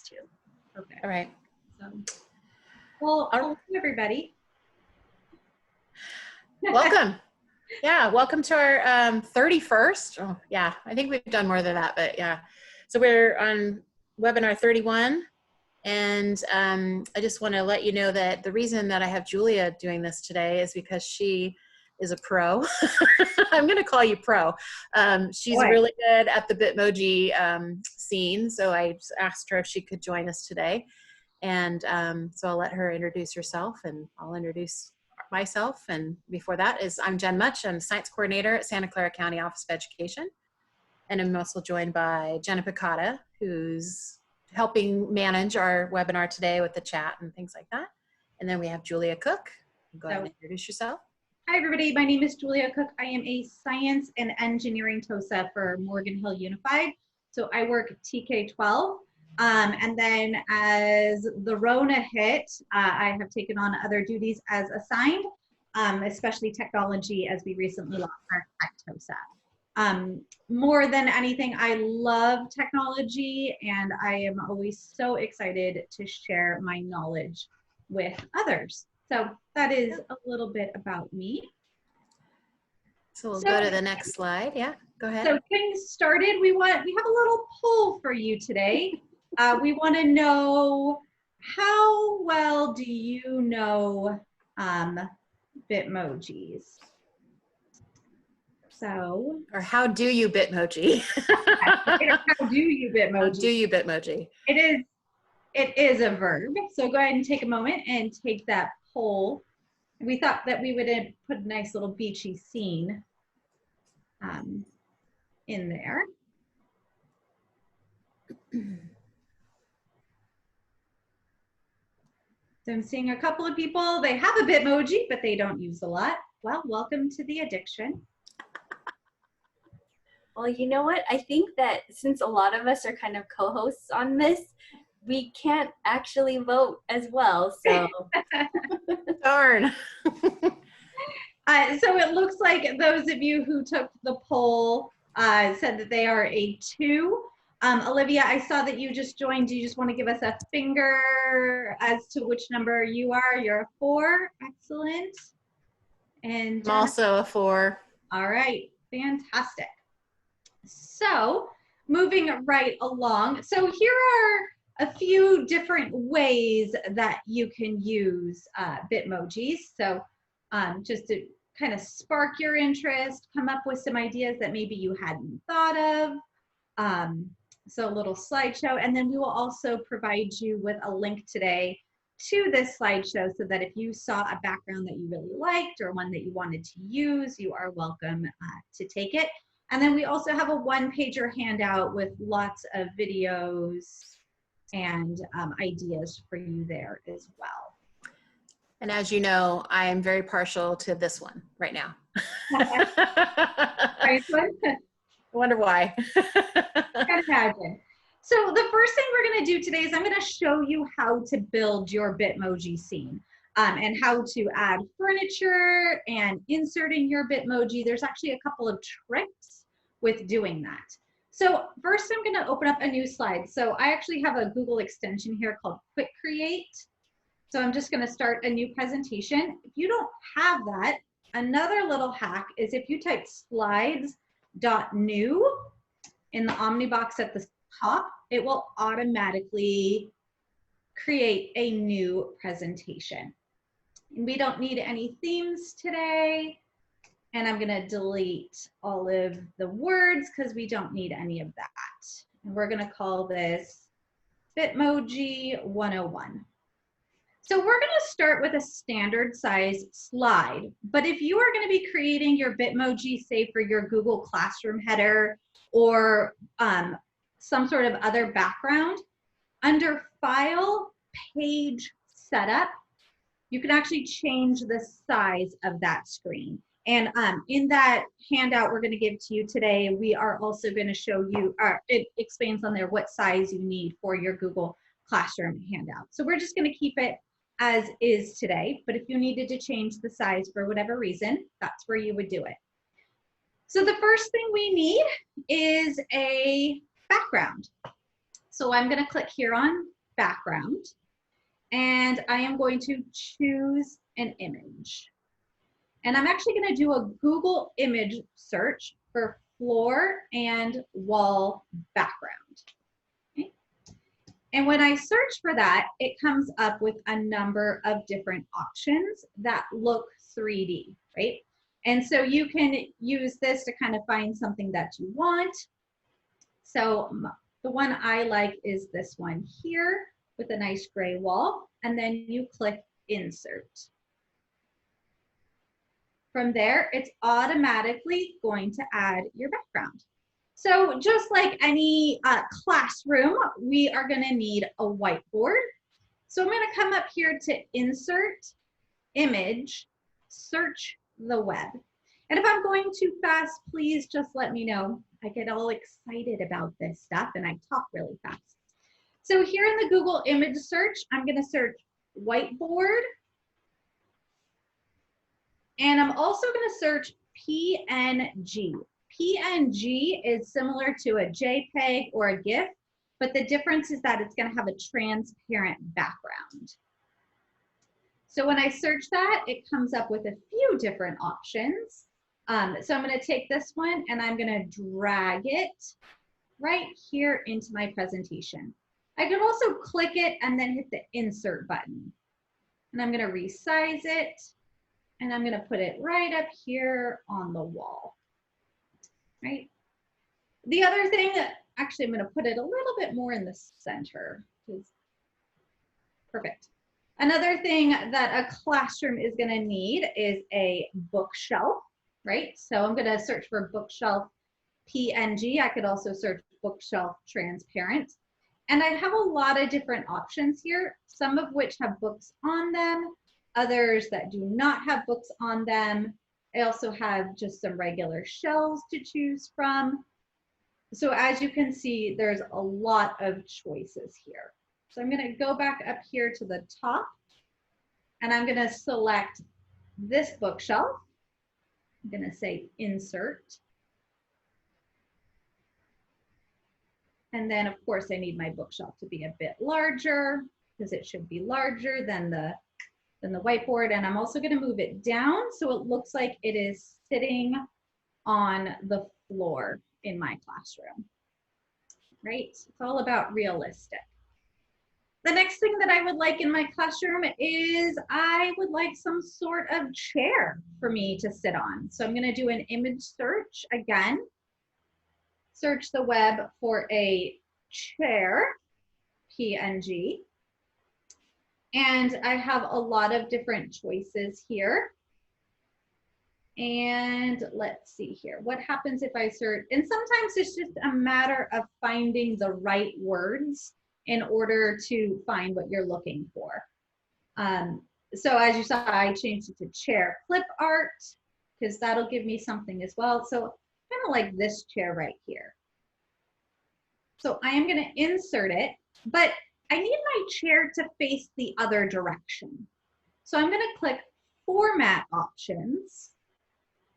too. Okay. All right. So, well, hello everybody. Welcome. Yeah, welcome to our 31st. Oh, yeah, I think we've done more than that, but yeah. So we're on webinar 31, and I just want to let you know that the reason that I have Julia doing this today is because she is a pro. I'm going to call you pro. She's really good at the Bitmoji scene, so I asked her if she could join us today. And so I'll let her introduce herself, and I'll introduce myself. And before that is, I'm Jen Much. I'm Science Coordinator at Santa Clara County Office of Education. And I'm also joined by Jenna Picata, who's helping manage our webinar today with the chat and things like that. And then we have Julia Cook. Go ahead and introduce yourself. Hi everybody, my name is Julia Cook. I am a Science and Engineering TOSA for Morgan Hill Unified. So I work TK12. And then as the Rona hit, I have taken on other duties as assigned, especially technology, as we recently launched our Tech TOSA. More than anything, I love technology, and I am always so excited to share my knowledge with others. So that is a little bit about me. So we'll go to the next slide. Yeah, go ahead. So getting started, we have a little poll for you today. We want to know, how well do you know Bitmojis? So, or how do you Bitmoji? How do you Bitmoji? How do you Bitmoji? It is a verb. So go ahead and take a moment and take that poll. We thought that we would put a nice little beachy scene in there. So I'm seeing a couple of people, they have a Bitmoji, but they don't use a lot. Well, welcome to the addiction. Well, you know what? I think that since a lot of us are kind of co-hosts on this, we can't actually vote as well, so. Darn. So it looks like those of you who took the poll said that they are a 2. Olivia, I saw that you just joined. Do you just want to give us a finger as to which number you are? You're a 4. Excellent. And I'm also a 4. All right. Fantastic. So moving right along. So here are a few different ways that you can use Bitmojis. So just to kind of spark your interest, come up with some ideas that maybe you hadn't thought of. So a little slideshow, and then we will also provide you with a link today to this slideshow so that if you saw a background that you really liked or one that you wanted to use, you are welcome to take it. And then we also have a 1-pager handout with lots of videos and ideas for you there as well. And as you know, I am very partial to this one right now. I wonder why. I can imagine. So the first thing we're going to do today is I'm going to show you how to build your Bitmoji scene and how to add furniture and insert in your Bitmoji. There's actually a couple of tricks with doing that. So first I'm going to open up a new slide. So I actually have a Google extension here called Quick Create. So I'm just going to start a new presentation. If you don't have that, another little hack is if you type slides.new in the Omnibox at the top, it will automatically create a new presentation. And we don't need any themes today. And I'm going to delete all of the words because we don't need any of that. And we're going to call this Bitmoji 101. So we're going to start with a standard size slide, but if you are going to be creating your Bitmoji, say for your Google Classroom header or some sort of other background, under File, Page Setup, you can actually change the size of that screen. And in that handout we're going to give to you today, we are also going to show you, it explains on there what size you need for your Google Classroom handout. So we're just going to keep it as is today, but if you needed to change the size for whatever reason, that's where you would do it. So the first thing we need is a background. So I'm going to click here on background, and I am going to choose an image. And I'm actually going to do a Google image search for floor and wall background. Okay. And when I search for that, it comes up with a number of different options that look 3D, right? And so you can use this to kind of find something that you want. So the one I like is this one here with a nice gray wall, and then you click insert. From there, it's automatically going to add your background. So just like any classroom, we are going to need a whiteboard. So I'm going to come up here to insert, image, search the web. And if I'm going too fast, please just let me know. I get all excited about this stuff and I talk really fast. So here in the Google image search, I'm going to search whiteboard. And I'm also going to search PNG. PNG is similar to a JPEG or a GIF, but the difference is that it's going to have a transparent background. So when I search that, it comes up with a few different options. So I'm going to take this one and I'm going to drag it right here into my presentation. I could also click it and then hit the insert button. And I'm going to resize it and I'm going to put it right up here on the wall. Right? The other thing, actually I'm going to put it a little bit more in the center. Perfect. Another thing that a classroom is going to need is a bookshelf, right? So I'm going to search for bookshelf PNG. I could also search bookshelf transparent. And I have a lot of different options here, some of which have books on them, others that do not have books on them. I also have just some regular shelves to choose from. So as you can see, there's a lot of choices here. So I'm going to go back up here to the top and I'm going to select this bookshelf. I'm going to say insert. And then of course I need my bookshelf to be a bit larger because it should be larger than the whiteboard. And I'm also going to move it down so it looks like it is sitting on the floor in my classroom, right? It's all about realistic. The next thing that I would like in my classroom is I would like some sort of chair for me to sit on. So I'm going to do an image search again. Search the web for a chair, PNG. And I have a lot of different choices here. And let's see here. What happens if I search? And sometimes it's just a matter of finding the right words in order to find what you're looking for. So as you saw, I changed it to chair clip art because that'll give me something as well. So kind of like this chair right here. So I am going to insert it, but I need my chair to face the other direction. So I'm going to click Format Options,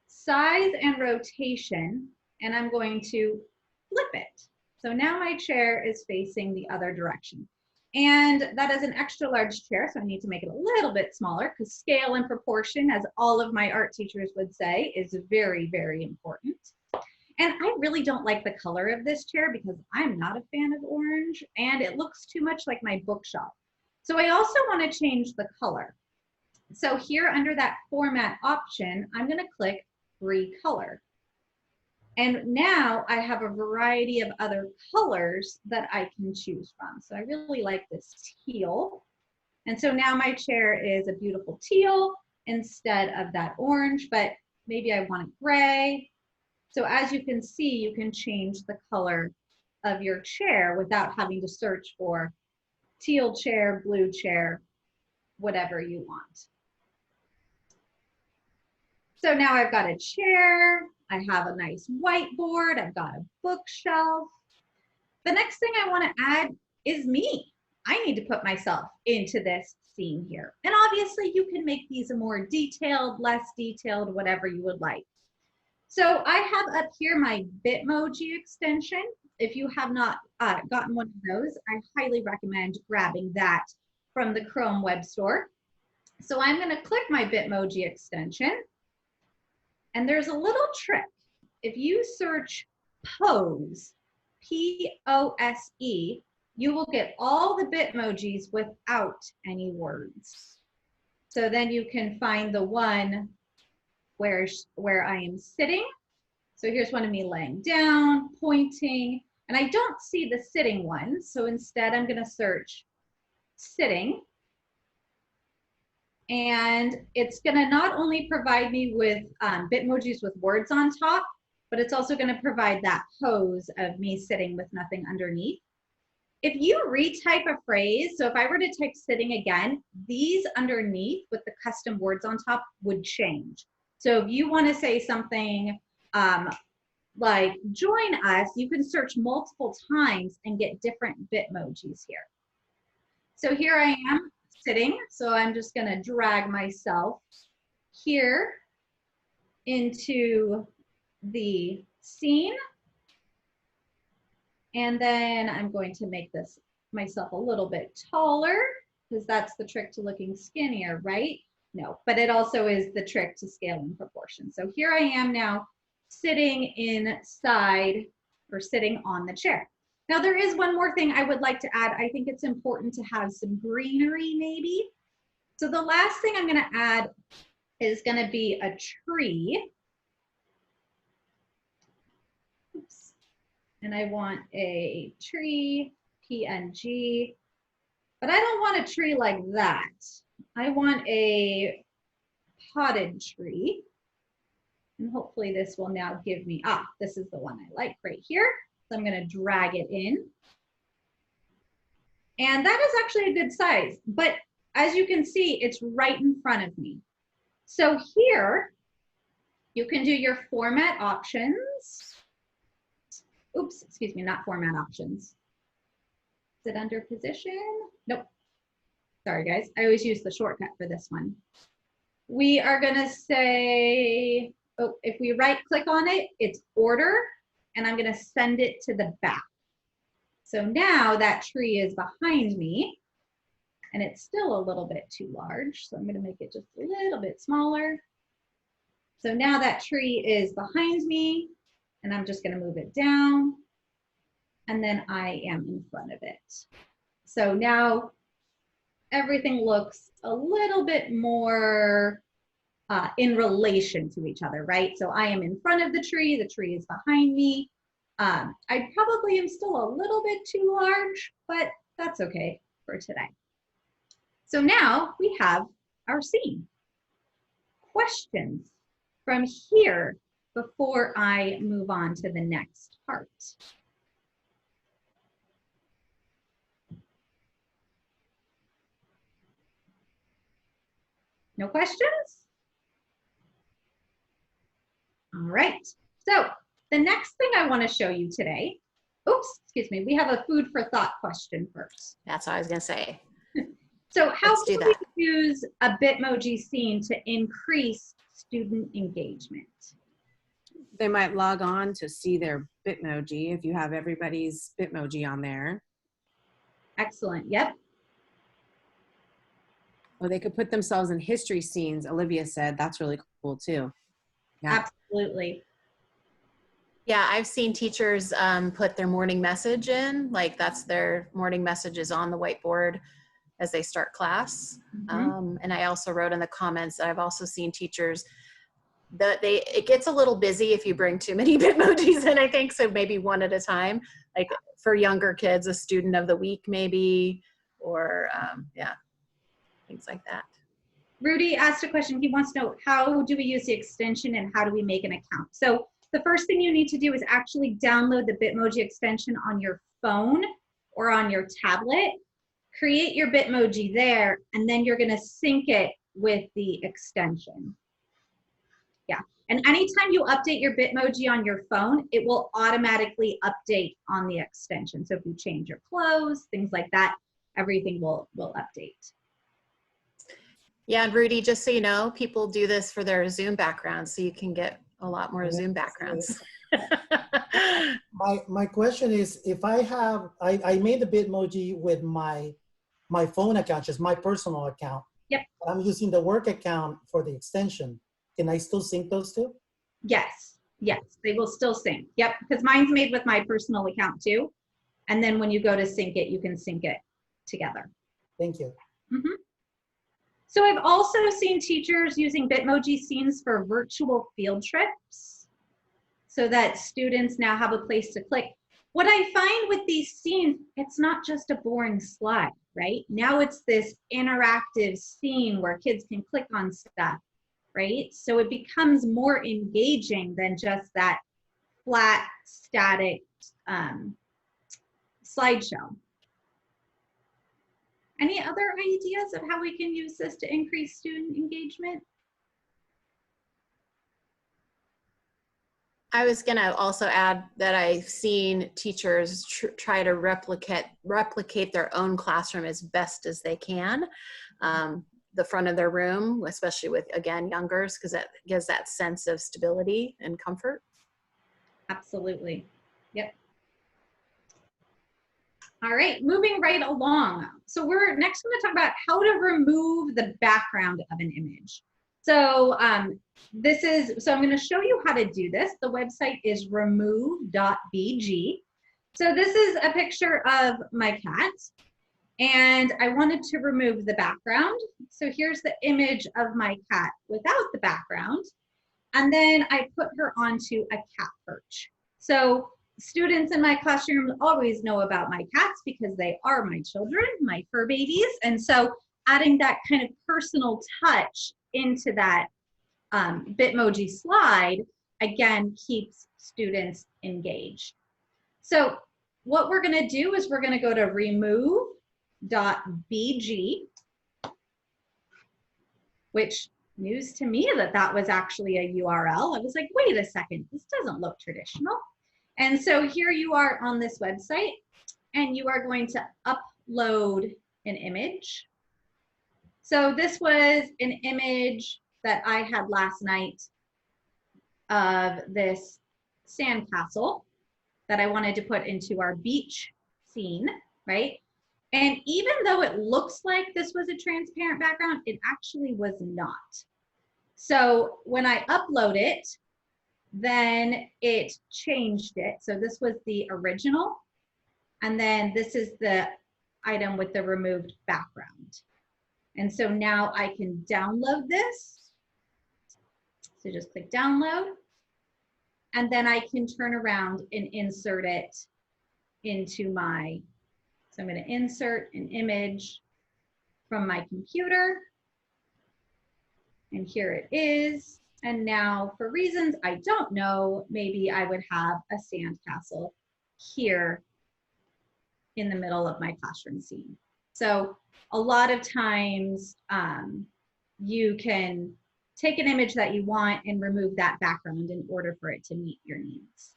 Size and Rotation, and I'm going to flip it. So now my chair is facing the other direction. And that is an extra large chair, so I need to make it a little bit smaller because scale and proportion, as all of my art teachers would say, is very, very important. And I really don't like the color of this chair because I'm not a fan of orange and it looks too much like my bookshelf. So I also want to change the color. So here under that format option, I'm going to click recolor. And now I have a variety of other colors that I can choose from. So I really like this teal. And so now my chair is a beautiful teal instead of that orange, but maybe I want it gray. So as you can see, you can change the color of your chair without having to search for teal chair, blue chair, whatever you want. So now I've got a chair, I have a nice whiteboard, I've got a bookshelf. The next thing I want to add is me. I need to put myself into this scene here. And obviously you can make these a more detailed, less detailed, whatever you would like. So I have up here my Bitmoji extension, if you have not gotten one of those, I highly recommend grabbing that from the Chrome web store. So I'm going to click my Bitmoji extension, and there's a little trick. If you search pose, P-O-S-E, you will get all the Bitmojis without any words. So then you can find the one where I am sitting. So here's one of me laying down, pointing, and I don't see the sitting one. So instead I'm going to search sitting. And it's going to not only provide me with Bitmojis with words on top, but it's also going to provide that pose of me sitting with nothing underneath. If you retype a phrase, so if I were to type sitting again, these underneath with the custom words on top would change. So if you want to say something like join us, you can search multiple times and get different Bitmojis here. So here I am sitting, so I'm just going to drag myself here into the scene. And then I'm going to make this myself a little bit taller, because that's the trick to looking skinnier, right? No, but it also is the trick to scaling proportion. So here I am now sitting inside, or sitting on the chair. Now there is one more thing I would like to add. I think it's important to have some greenery maybe. So the last thing I'm going to add is going to be a tree. Oops. And I want a tree, PNG, but I don't want a tree like that. I want a potted tree. And hopefully this will now give me, this is the one I like right here. So I'm going to drag it in. And that is actually a good size, but as you can see, it's right in front of me. So here, you can do your format options. Oops, excuse me, not format options. Is it under position? Nope. Sorry guys, I always use the shortcut for this one. We are gonna say, if we right click on it, it's order, and I'm gonna send it to the back. So now that tree is behind me, and it's still a little bit too large, so I'm gonna make it just a little bit smaller. So now that tree is behind me, and I'm just gonna move it down, and then I am in front of it. So now everything looks a little bit more in relation to each other, right? So I am in front of the tree is behind me. I probably am still a little bit too large, but that's okay for today. So now we have our scene. Questions from here before I move on to the next part. No questions? All right, so the next thing I want to show you today, oops, excuse me, we have a food for thought question first. That's what I was going to say. So how can we use a Bitmoji scene to increase student engagement? They might log on to see their Bitmoji if you have everybody's Bitmoji on there. Excellent, yep. Or they could put themselves in history scenes, Olivia said. That's really cool too. Yeah. Absolutely. Yeah, I've seen teachers put their morning message in, like that's their morning messages on the whiteboard as they start class. Mm-hmm. And I also wrote in the comments that I've also seen teachers that it gets a little busy if you bring too many Bitmojis in, I think, so maybe one at a time, like for younger kids, a student of the week maybe, or yeah, things like that. Rudy asked a question. He wants to know, how do we use the extension and how do we make an account? So the first thing you need to do is actually download the Bitmoji extension on your phone or on your tablet. Create your Bitmoji there, and then you're going to sync it with the extension. Yeah, and anytime you update your Bitmoji on your phone, it will automatically update on the extension. So if you change your clothes, things like that, everything will update. Yeah, and Rudy, just so you know, people do this for their Zoom backgrounds, so you can get a lot more Zoom backgrounds. My question is, if I made the Bitmoji with my phone account, just my personal account. Yep. I'm using the work account for the extension. Can I still sync those two? Yes, yes, they will still sync. Yep, because mine's made with my personal account too. And then when you go to sync it, you can sync it together. Thank you. Mm-hmm. So I've also seen teachers using Bitmoji scenes for virtual field trips so that students now have a place to click. What I find with these scenes, it's not just a boring slide, right? Now it's this interactive scene where kids can click on stuff, right? So it becomes more engaging than just that flat, static slideshow. Any other ideas of how we can use this to increase student engagement? I was gonna also add that I've seen teachers try to replicate their own classroom as best as they can. The front of their room, especially with, again, youngers, because that gives that sense of stability and comfort. Absolutely. Yep. All right, moving right along. So we're next going to talk about how to remove the background of an image. So I'm going to show you how to do this. The website is Remove.bg. So this is a picture of my cat, and I wanted to remove the background. So here's the image of my cat without the background. And then I put her onto a cat perch. So students in my classroom always know about my cats because they are my children, my fur babies. And so adding that kind of personal touch into that Bitmoji slide, again, keeps students engaged. So what we're gonna do is we're gonna go to Remove.bg, which news to me that was actually a URL. I was like, wait a second, this doesn't look traditional. And so here you are on this website, and you are going to upload an image. So this was an image that I had last night of this sandcastle that I wanted to put into our beach scene, right? And even though it looks like this was a transparent background, it actually was not. So when I upload it, then it changed it. So this was the original, and then this is the item with the removed background. And so now I can download this. So just click download, and then I can turn around and insert it into my, so I'm going to insert an image from my computer, and here it is. And now, for reasons I don't know, maybe I would have a sandcastle here in the middle of my classroom scene. So a lot of times you can take an image that you want and remove that background in order for it to meet your needs.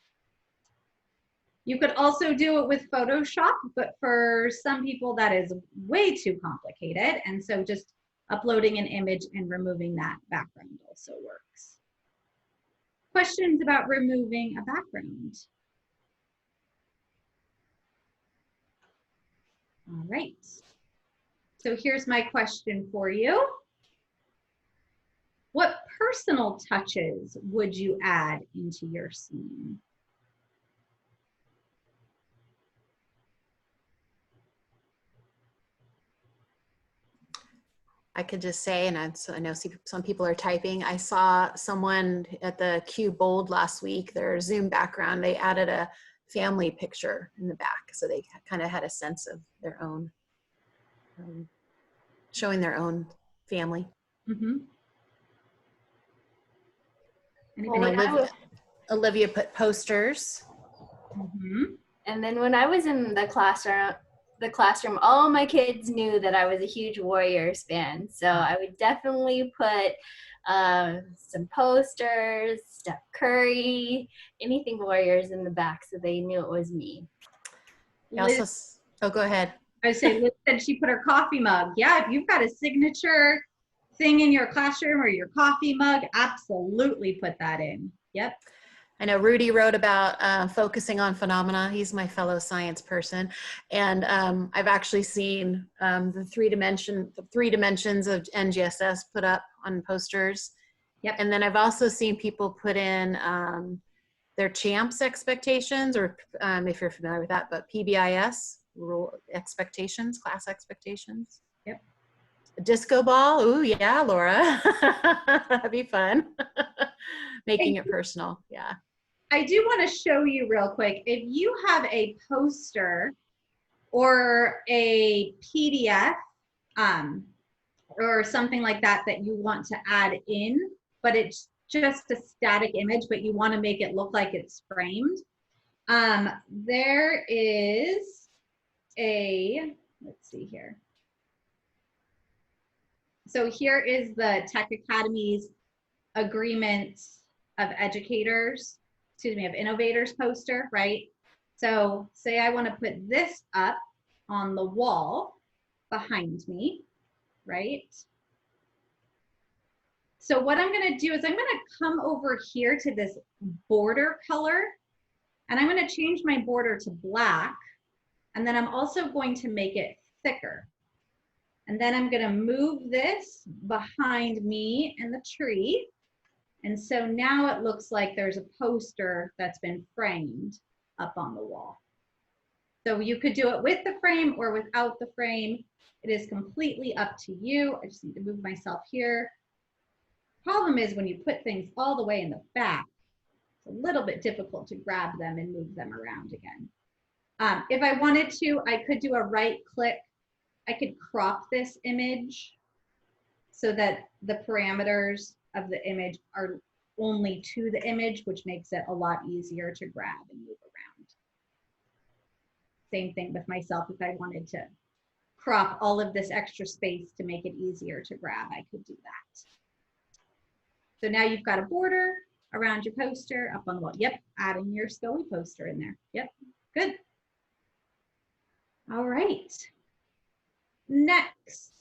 You could also do it with Photoshop, but for some people that is way too complicated. And so just uploading an image and removing that background also works. Questions about removing a background? All right. So here's my question for you. What personal touches would you add into your scene? I could just say, and I know some people are typing, I saw someone at the Q Bold last week, their Zoom background, they added a family picture in the back. So they kind of had a sense of their own, showing their own family. Mm-hmm. And Olivia put posters. Mm-hmm. And then when I was in the classroom, all my kids knew that I was a huge Warriors fan. So I would definitely put some posters, Steph Curry, anything Warriors in the back so they knew it was me. Liz, oh, go ahead. I say Liz said she put her coffee mug. Yeah, if you've got a signature thing in your classroom or your coffee mug, absolutely put that in. Yep. I know Rudy wrote about focusing on phenomena. He's my fellow science person. And I've actually seen the three dimensions of NGSS put up on posters. Yep. And then I've also seen people put in their CHAMPS expectations, or if you're familiar with that, but PBIS, rule expectations, class expectations. Yep. A disco ball. Ooh, yeah, Laura. That'd be fun. Making it personal. Yeah. I do want to show you real quick. If you have a poster or a PDF or something like that that you want to add in, but it's just a static image, but you want to make it look like it's framed, there is a, let's see here. So here is the Tech Academy's Agreement of Educators, excuse me, of Innovators poster, right? So say I want to put this up on the wall behind me, right? So what I'm going to do is I'm going to come over here to this border color, and I'm going to change my border to black, and then I'm also going to make it thicker. And then I'm going to move this behind me in the tree. And so now it looks like there's a poster that's been framed up on the wall. So you could do it with the frame or without the frame. It is completely up to you. I just need to move myself here. Problem is when you put things all the way in the back, it's a little bit difficult to grab them and move them around again. If I wanted to, I could do a right click. I could crop this image so that the parameters of the image are only to the image, which makes it a lot easier to grab and move around. Same thing with myself. If I wanted to crop all of this extra space to make it easier to grab, I could do that. So now you've got a border around your poster up on the wall. Yep, adding your SCOE poster in there. Yep, good. All right. Next.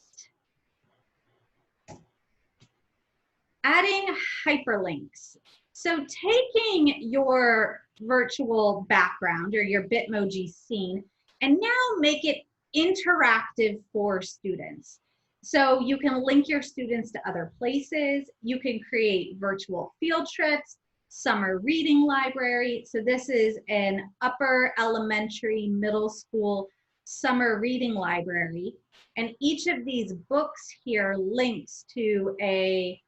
Adding hyperlinks. So taking your virtual background or your Bitmoji scene and now make it interactive for students. So you can link your students to other places. You can create virtual field trips, summer reading library. So this is an upper elementary, middle school summer reading library. And each of these books here links to a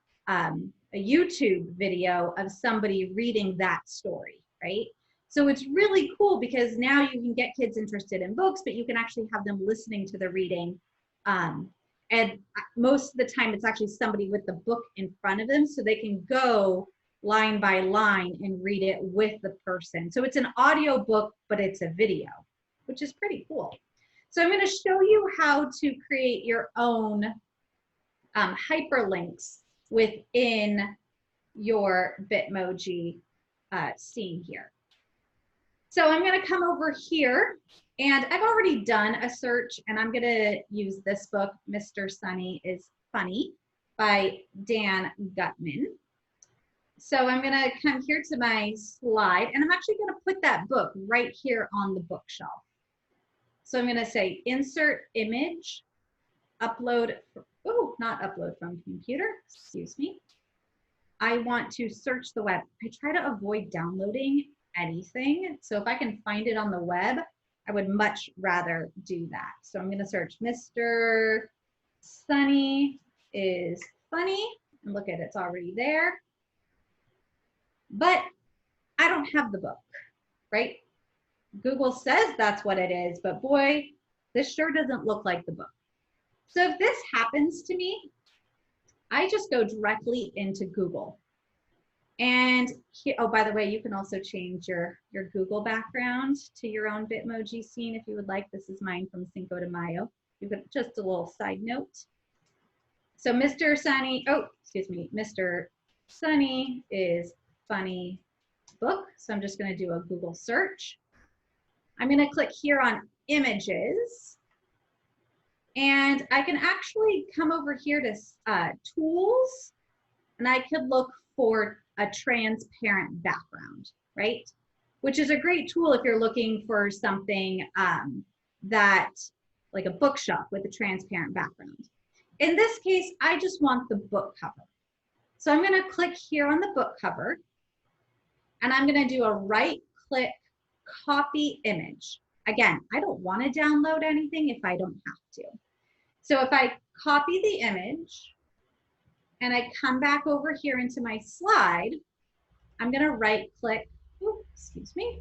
YouTube video of somebody reading that story, right? So it's really cool because now you can get kids interested in books, but you can actually have them listening to the reading. And most of the time it's actually somebody with the book in front of them so they can go line by line and read it with the person. So it's an audio book, but it's a video, which is pretty cool. So I'm going to show you how to create your own hyperlinks within your Bitmoji scene here. So I'm going to come over here, and I've already done a search, and I'm going to use this book, Mr. Sunny is Funny, by Dan Gutman. So I'm going to come here to my slide, and I'm actually going to put that book right here on the bookshelf. So I'm going to say insert image, upload, oh, not upload from computer, excuse me. I want to search the web. I try to avoid downloading anything. So if I can find it on the web, I would much rather do that. So I'm going to search Mr. Sunny is Funny. And look at it, it's already there. But I don't have the book, right? Google says that's what it is, but boy, this sure doesn't look like the book. So if this happens to me, I just go directly into Google. And here, oh, by the way, you can also change your Google background to your own Bitmoji scene if you would like. This is mine from Cinco de Mayo. You've got just a little side note. So Mr. Sunny, oh, excuse me, Mr. Sunny is Funny book. So I'm just going to do a Google search. I'm going to click here on images. And I can actually come over here to tools, and I could look for a transparent background. right? Which is a great tool if you're looking for something that, like a bookshelf with a transparent background. In this case, I just want the book cover. So I'm going to click here on the book cover, and I'm going to do a right-click copy image. Again, I don't want to download anything if I don't have to. So if I copy the image and I come back over here into my slide, I'm going to right-click, excuse me.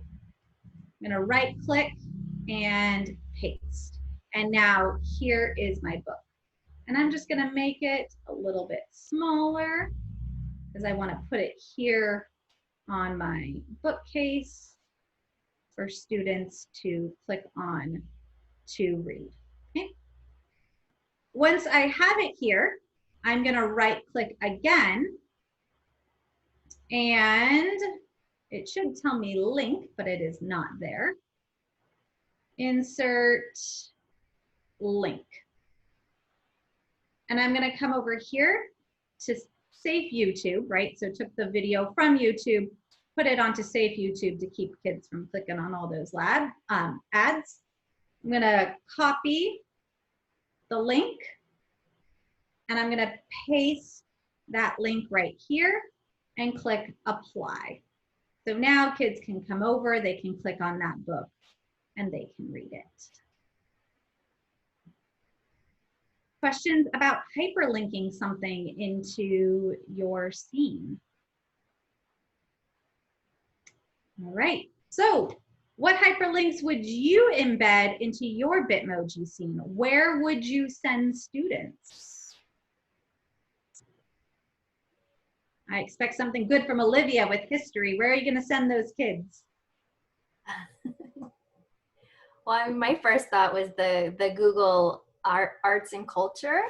I'm going to right-click and paste. And now here is my book. And I'm just going to make it a little bit smaller because I want to put it here on my bookcase for students to click on to read. Okay. Once I have it here, I'm going to right-click again, and it should tell me link, but it is not there. Insert link. And I'm going to come over here to Safe YouTube, right? So took the video from YouTube, put it onto Safe YouTube to keep kids from clicking on all those ads. I'm going to copy the link, and I'm going to paste that link right here and click apply. So now kids can come over, they can click on that book, and they can read it. Questions about hyperlinking something into your scene? All right, so what hyperlinks would you embed into your Bitmoji scene? Where would you send students? I expect something good from Olivia with history. Where are you going to send those kids? Well, I mean, my first thought was the Google Arts and Culture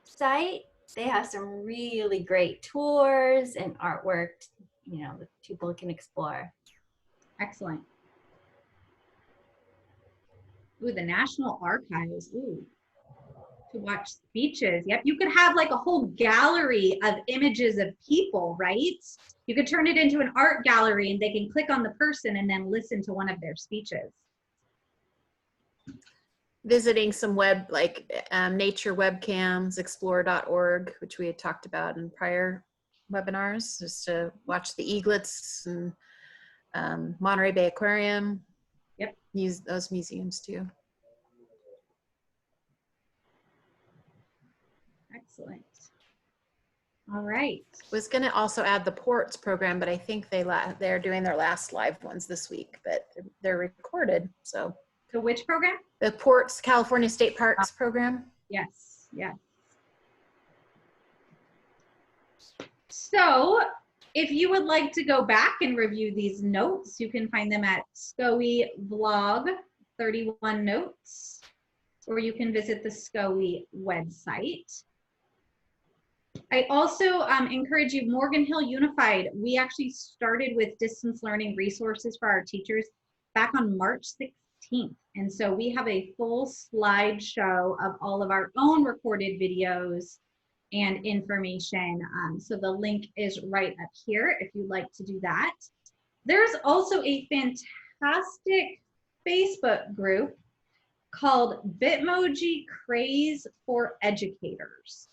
site. They have some really great tours and artwork, you know, that people can explore. Excellent. Ooh, the National Archives. Ooh, to watch speeches. Yep, you could have like a whole gallery of images of people, right? You could turn it into an art gallery and they can click on the person and then listen to one of their speeches. Visiting some web, like nature webcams, explore.org, which we had talked about in prior webinars, just to watch the eaglets and Monterey Bay Aquarium. Yep. Use those museums too. Excellent. All right. Was going to also add the ports program, but I think they're doing their last live ones this week, but they're recorded. So which program? The Ports California State Parks program. Yes, yes. So if you would like to go back and review these notes, you can find them at SCOE Vlog 31 Notes, or you can visit the SCOE website. I also encourage you, Morgan Hill Unified, we actually started with distance learning resources for our teachers back on March 16th. And so we have a full slideshow of all of our own recorded videos and information. So the link is right up here if you'd like to do that. There's also a fantastic Facebook group called Bitmoji Craze for Educators.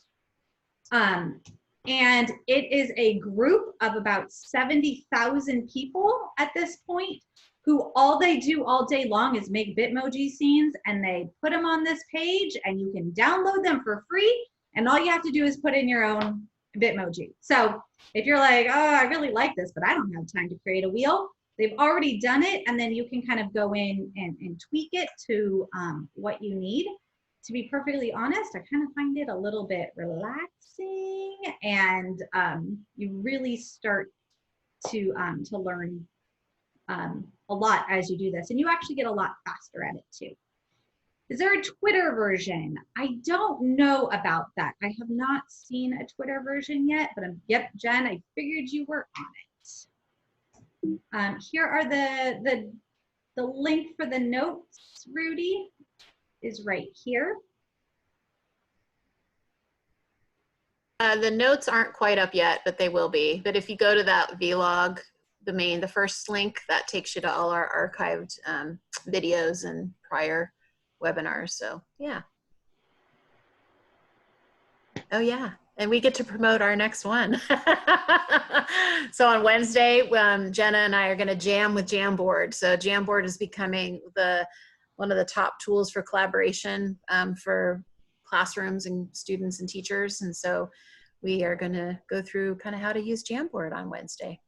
And it is a group of about 70,000 people at this point who all they do all day long is make Bitmoji scenes, and they put them on this page and you can download them for free, and all you have to do is put in your own Bitmoji. So if you're like, oh, I really like this, but I don't have time to create a wheel, they've already done it, and then you can kind of go in and tweak it to what you need. To be perfectly honest, I kind of find it a little bit relaxing, and you really start to learn a lot as you do this, and you actually get a lot faster at it too. Is there a Twitter version? I don't know about that. I have not seen a Twitter version yet, but yep, Jen, I figured you were on it. Here are the link for the notes, Rudy, is right here. The notes aren't quite up yet, but they will be. But if you go to that vlog the first link that takes you to all our archived videos and prior webinars. So yeah. Oh yeah, and we get to promote our next one. So on Wednesday, Jenna and I are going to jam with Jamboard. So Jamboard is becoming one of the top tools for collaboration for classrooms and students and teachers. And so we are going to go through kind of how to use Jamboard on Wednesday.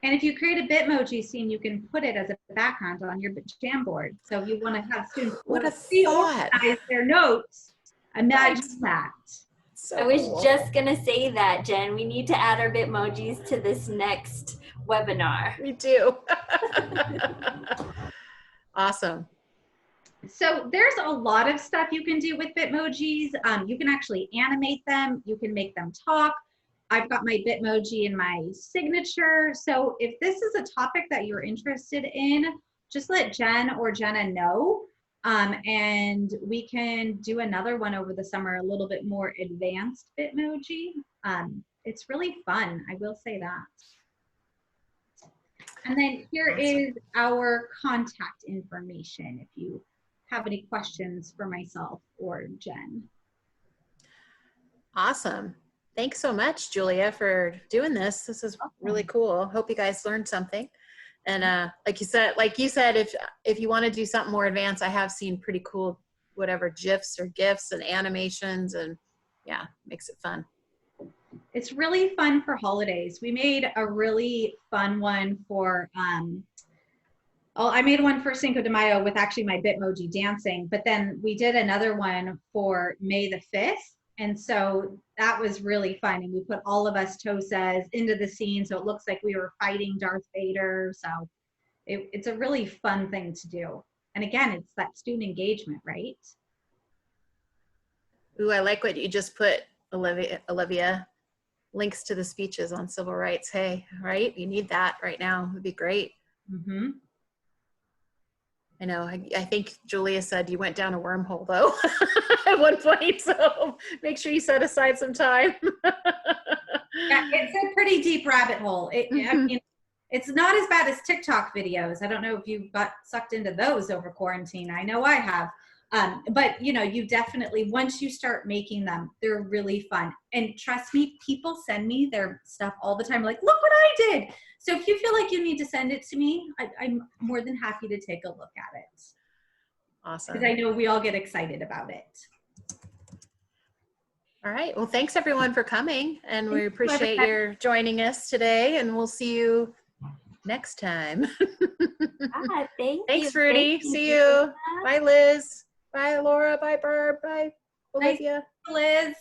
And if you create a Bitmoji scene, you can put it as a background on your Jamboard. So if you want to have students reorganize their notes, imagine that. So I was just gonna say that, Jen. We need to add our Bitmojis to this next webinar. We do. Awesome. So there's a lot of stuff you can do with Bitmojis. You can actually animate them. You can make them talk. I've got my Bitmoji in my signature. So if this is a topic that you're interested in, just let Jen or Jenna know. And we can do another one over the summer, a little bit more advanced Bitmoji. It's really fun, I will say that. And then here is our contact information if you have any questions for myself or Jen. Awesome. Thanks so much, Julia, for doing this. This is really cool. Hope you guys learned something. And like you said, if you want to do something more advanced, I have seen pretty cool, whatever, GIFs or GIFs and animations, and yeah, makes it fun. It's really fun for holidays. We made a really fun one for, I made one for Cinco de Mayo with actually my Bitmoji dancing, but then we did another one for May the 5th. And so that was really fun. And we put all of us TOSAs into the scene. So it looks like we were fighting Darth Vader. So it's a really fun thing to do. And again, it's that student engagement, right? Ooh, I like what you just put, Olivia. Links to the speeches on civil rights. Hey, right? You need that right now. It would be great. Mm-hmm. I know. I think Julia said you went down a wormhole though at one point. So make sure you set aside some time. Yeah, it's a pretty deep rabbit hole. I mean, it's not as bad as TikTok videos. I don't know if you got sucked into those over quarantine. I know I have. But you know, you definitely, once you start making them, they're really fun. And trust me, people send me their stuff all the time. Like, look what I did. So if you feel like you need to send it to me, I'm more than happy to take a look at it. Awesome. Because I know we all get excited about it. All right. Well, thanks everyone for coming. And we appreciate your joining us today. And we'll see you next time. Thanks, Rudy. See you. Bye, Liz. Bye, Laura. Bye, Barb. Bye, Olivia. Liz.